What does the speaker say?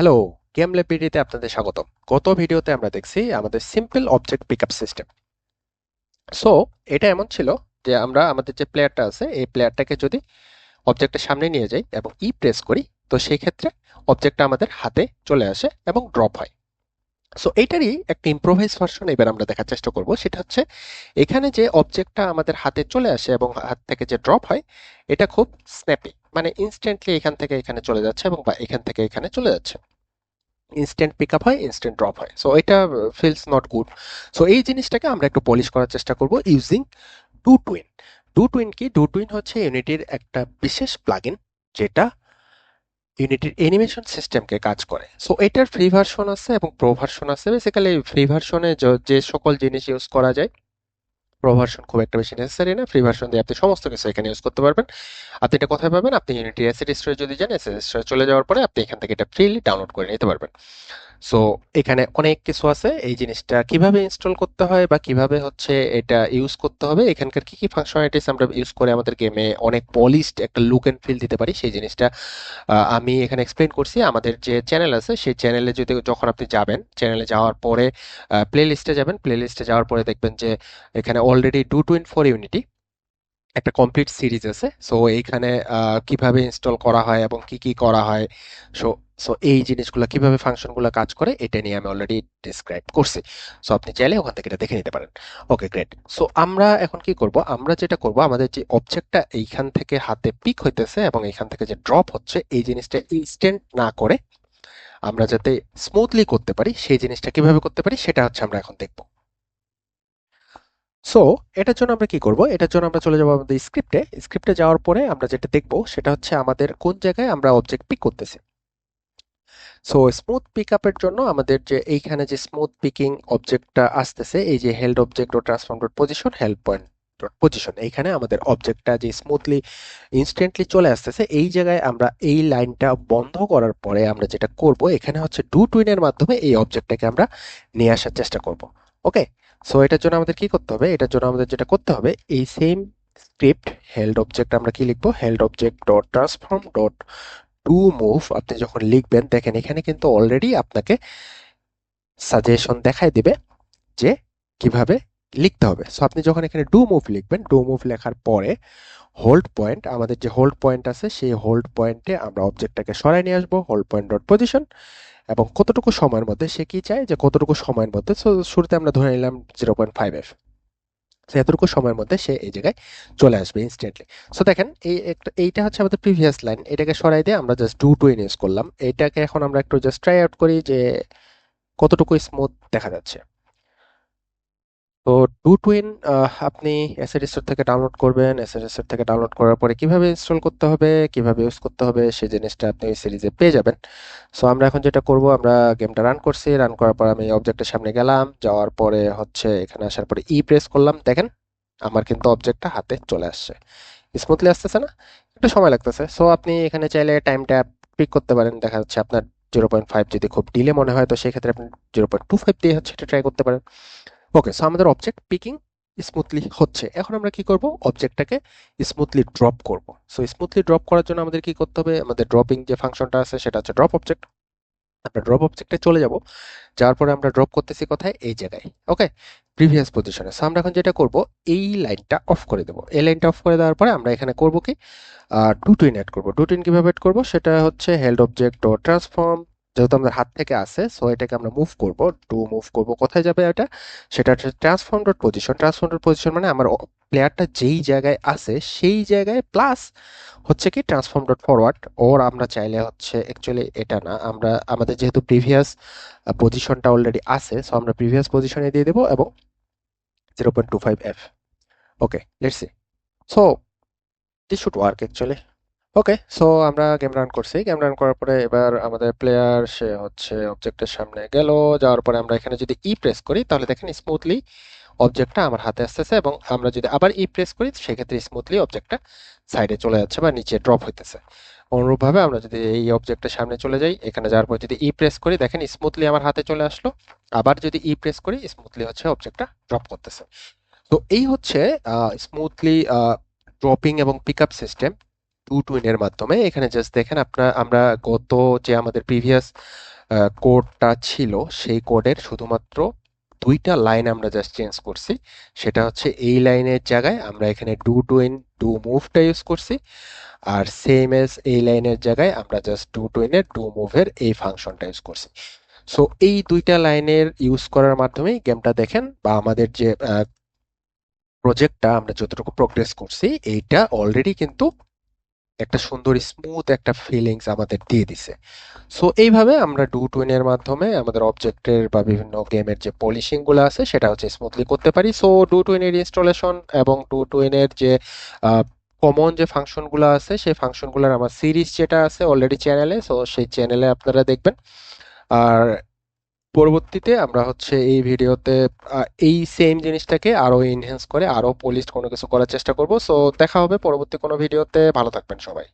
Hello, game lab আপনাদের স্বাগতম। গত ভিডিওতে আমরা দেখছি আমাদের simple object pickup system. So এটা এমন ছিল যে আমরা আমাদের যে প্লেয়ারটা আছে এই প্লেয়ারটাকে যদি অবজেক্টের সামনে নিয়ে যাই এবং প্রেস করি, তো সেই ক্ষেত্রে অবজেক্টটা আমাদের হাতে চলে আসে এবং ড্রপ হয়। সো এইটারই একটা ইম্প্রোভাইজ ভার্সন এবার আমরা দেখার চেষ্টা করব। সেটা হচ্ছে এখানে যে অবজেক্টটা আমাদের হাতে চলে আসে এবং হাত থেকে যে ড্রপ হয়, এটা খুব স্ন্যাপি, মানে ইনস্ট্যান্টলি এখান থেকে এখানে চলে যাচ্ছে এবং বা এখান থেকে এখানে চলে যাচ্ছে। ইনস্ট্যান্ট পিক আপ হয়, ইনস্ট্যান্ট ড্রপ হয়। সো এটা ফিলস নট গুড। সো এই জিনিসটাকে আমরা একটু পলিশ করার চেষ্টা করব using do twin. Do twin কি? ডু টুইন হচ্ছে ইউনিটির একটা বিশেষ প্লাগইন, যেটা ইউনিটির অ্যানিমেশন সিস্টেমকে কাজ করে। সো এটার ফ্রি ভার্সন আছে এবং প্রো ভার্সন আছে। বেসিক্যালি ফ্রি ভার্সনে যে সকল জিনিস ইউজ করা যায়, প্রো ভার্সন খুব একটা বেশি নেসেসারি না। ফ্রি ভার্সন দিয়ে আপনি সমস্ত কিছু এখানে ইউজ করতে পারবেন। আপনি এটা কোথায় পাবেন? আপনি ইউনিটি অ্যাসেট স্টোরে যদি যান, অ্যাসেট স্টোরে চলে যাওয়ার পরে আপনি এখান থেকে এটা ফ্রিলি ডাউনলোড করে নিতে পারবেন। সো এখানে অনেক কিছু আছে। এই জিনিসটা কিভাবে ইনস্টল করতে হয় বা কিভাবে হচ্ছে এটা ইউজ করতে হবে, এখানকার কি কি ফাংশনালিটিস আমরা ইউজ করে আমাদের গেমে অনেক পলিশড একটা লুক এন্ড ফিল দিতে পারি, সেই জিনিসটা আমি এখানে এক্সপ্লেন করছি। আমাদের যে চ্যানেল আছে সেই চ্যানেলে যদি যখন আপনি যাবেন, চ্যানেলে যাওয়ার পরে প্লে লিস্টে যাবেন, প্লে লিস্টে যাওয়ার পরে দেখবেন যে এখানে already do twin for unity একটা কমপ্লিট সিরিজ আছে। সো এইখানে কিভাবে ইনস্টল করা হয় এবং কি কি করা হয়, সো সো এই জিনিসগুলো কিভাবে ফাংশনগুলো কাজ করে এটা নিয়ে আমি অলরেডি ডিসক্রাইব করছি। সো আপনি চাইলে ওখান থেকে এটা দেখে নিতে পারেন। ওকে, গ্রেট। সো আমরা এখন কি করব? আমরা যেটা করব, আমাদের যে অবজেক্টটা এইখান থেকে হাতে পিক হইতেছে এবং এইখান থেকে যে ড্রপ হচ্ছে, এই জিনিসটা ইনস্ট্যান্ট না করে আমরা যাতে স্মুথলি করতে পারি, সেই জিনিসটা কিভাবে করতে পারি সেটা হচ্ছে আমরা এখন দেখব। সো এটার জন্য আমরা কি করব? এটার জন্য আমরা চলে যাবো আমাদের স্ক্রিপ্টে। স্ক্রিপ্টে যাওয়ার পরে আমরা যেটা দেখব সেটা হচ্ছে আমাদের কোন জায়গায় আমরা অবজেক্ট পিক করতেছি। সো স্মুথ পিক আপের জন্য আমাদের যে এইখানে যে স্মুথ পিকিং অবজেক্টটা আসতেছে, এই যে হেল্ড অবজেক্ট ও transform dot position, held point dot position, এইখানে আমাদের অবজেক্টটা যে স্মুথলি ইনস্ট্যান্টলি চলে আসতেছে, এই জায়গায় আমরা এই লাইনটা বন্ধ করার পরে আমরা যেটা করব, এখানে হচ্ছে ডু টুইনের মাধ্যমে এই অবজেক্টটাকে আমরা নিয়ে আসার চেষ্টা করব। ওকে। সো এটার জন্য আমাদের কি করতে হবে? এটার জন্য আমাদের যেটা করতে হবে, এই সেম স্ক্রিপ্ট হেল্ড অবজেক্ট আমরা কি লিখবো? Held object dot transform dot to move. আপনি যখন লিখবেন দেখেন এখানে কিন্তু অলরেডি আপনাকে সাজেশন দেখায় দিবে যে কিভাবে লিখতে হবে। সো আপনি যখন এখানে ডু মুভ লিখবেন, ডু মুভ লেখার পরে হোল্ড পয়েন্ট, আমাদের যে হোল্ড পয়েন্ট আছে সেই হোল্ড পয়েন্টে আমরা অবজেক্টটাকে সরাই নিয়ে আসবো, হোল্ড পয়েন্ট ডট পজিশন, এবং কতটুকু সময়ের মধ্যে সে কি চায় যে কতটুকু সময়ের মধ্যে। সো শুরুতে আমরা ধরে নিলাম 0.5 এফ। এতটুকু সময়ের মধ্যে সে এই জায়গায় চলে আসবে ইনস্ট্যান্টলি। সো দেখেন এইটা হচ্ছে আমাদের প্রিভিয়াস লাইন, এটাকে সরাই দিয়ে আমরা জাস্ট ডু টু ইউজ করলাম। এটাকে এখন আমরা একটু জাস্ট ট্রাই আউট করি যে কতটুকু স্মুথ দেখা যাচ্ছে। তো টু টুইন আপনি অ্যাসেট স্টোর থেকে ডাউনলোড করবেন। অ্যাসেট স্টোর থেকে ডাউনলোড করার পরে কিভাবে ইনস্টল করতে হবে, কিভাবে ইউজ করতে হবে, সেই জিনিসটা আপনি ওই সিরিজে পেয়ে যাবেন। সো আমরা এখন যেটা করব, আমরা গেমটা রান করছি, রান করার পর আমি অবজেক্টের সামনে গেলাম, যাওয়ার পরে হচ্ছে এখানে আসার পরে প্রেস করলাম। দেখেন আমার কিন্তু অবজেক্টটা হাতে চলে আসছে। স্মুথলি আসতেছে না? একটু সময় লাগতেছে। সো আপনি এখানে চাইলে টাইমটা পিক করতে পারেন। দেখা যাচ্ছে আপনার 0.5 যদি খুব ডিলে মনে হয়, তো সেক্ষেত্রে আপনি 0.25 দিয়ে হচ্ছে এটা ট্রাই করতে পারেন। ওকে, সো আমাদের অবজেক্ট পিকিং স্মুথলি হচ্ছে। এখন আমরা কি করব? অবজেক্টটাকে স্মুথলি ড্রপ করব। সো স্মুথলি ড্রপ করার জন্য আমাদের কি করতে হবে? আমাদের ড্রপিং যে ফাংশনটা আছে সেটা হচ্ছে ড্রপ অবজেক্ট। আমরা ড্রপ অবজেক্টে চলে যাব। যাওয়ার পরে আমরা ড্রপ করতেছি কোথায়? এই জায়গায়। ওকে, প্রিভিয়াস পজিশনে। সো আমরা এখন যেটা করব, এই লাইনটা অফ করে দেবো। এই লাইনটা অফ করে দেওয়ার পরে আমরা এখানে করব কি, ডু টুইন অ্যাড করব। ডু টুইন কিভাবে অ্যাড করব? সেটা হচ্ছে হেল্ড অবজেক্ট ডট ট্রান্সফর্ম, যেহেতু আমাদের হাত থেকে আসে সো এটাকে আমরা মুভ করব। টু মুভ করব কোথায় যাবে এটা? সেটা হচ্ছে transform dot position. Transform dot position মানে আমার প্লেয়ারটা যেই জায়গায় আছে সেই জায়গায় প্লাস হচ্ছে কি ট্রান্সফর্ম ডট ফরওয়ার্ড। ওর আমরা চাইলে হচ্ছে অ্যাকচুয়ালি এটা না, আমরা আমাদের যেহেতু প্রিভিয়াস পজিশনটা অলরেডি আছে, সো আমরা প্রিভিয়াস পজিশনে দিয়ে দেবো এবং 0.25 F. Okay, let's see. So this should work actually. Okay, so আমরা গেম রান করছি। গেম রান করার পরে এবার আমাদের প্লেয়ার সে হচ্ছে অবজেক্টের সামনে গেল। যাওয়ার পরে আমরা এখানে যদি প্রেস করি তাহলে দেখেন স্মুথলি অবজেক্টটা আমার হাতে আসতেছে, এবং আমরা যদি আবার প্রেস করি সেক্ষেত্রে স্মুথলি অবজেক্টটা সাইডে চলে যাচ্ছে বা নিচে ড্রপ হইতেছে। অনুরূপভাবে আমরা যদি এই অবজেক্টের সামনে চলে যাই, এখানে যাওয়ার পর যদি প্রেস করি দেখেন স্মুথলি আমার হাতে চলে আসলো। আবার যদি প্রেস করি স্মুথলি হচ্ছে অবজেক্টটা ড্রপ করতেছে। তো এই হচ্ছে স্মুথলি ড্রপিং এবং পিক আপ সিস্টেম ডু টুইনের মাধ্যমে। এখানে জাস্ট দেখেন আমরা গত যে আমাদের প্রিভিয়াস কোডটা ছিল সেই কোডের শুধুমাত্র দুইটা লাইন আমরা জাস্ট চেঞ্জ করছি। সেটা হচ্ছে এই লাইনের জায়গায় আমরা এখানে ডু টুইন ডু মুভটা ইউজ করছি, আর সেম এজ এই লাইনের জায়গায় আমরা জাস্ট ডু টুইনের ডু মুভের এই ফাংশনটা ইউজ করছি। সো এই দুইটা লাইনের ইউজ করার মাধ্যমেই গেমটা দেখেন বা আমাদের যে প্রজেক্টটা আমরা যতটুকু প্রোগ্রেস করছি এইটা অলরেডি কিন্তু একটা সুন্দর স্মুথ একটা ফিলিংস আমাদের দিয়ে দিছে। সো এইভাবে আমরা ডু টুইনের মাধ্যমে আমাদের অবজেক্টের বা বিভিন্ন গেমের যে পলিশিং গুলো আছে সেটা হচ্ছে স্মুথলি করতে পারি। সো ডু টুইনের ইনস্টলেশন এবং ডু টুইনের যে কমন যে ফাংশনগুলো আছে সেই ফাংশনগুলোর আমার সিরিজ যেটা আছে অলরেডি চ্যানেলে, সো সেই চ্যানেলে আপনারা দেখবেন। আর পরবর্তীতে আমরা হচ্ছে এই ভিডিওতে এই সেম জিনিসটাকে আরো এনহ্যান্স করে আরো পলিশড কোনো কিছু করার চেষ্টা করব। সো দেখা হবে পরবর্তী কোনো ভিডিওতে। ভালো থাকবেন সবাই।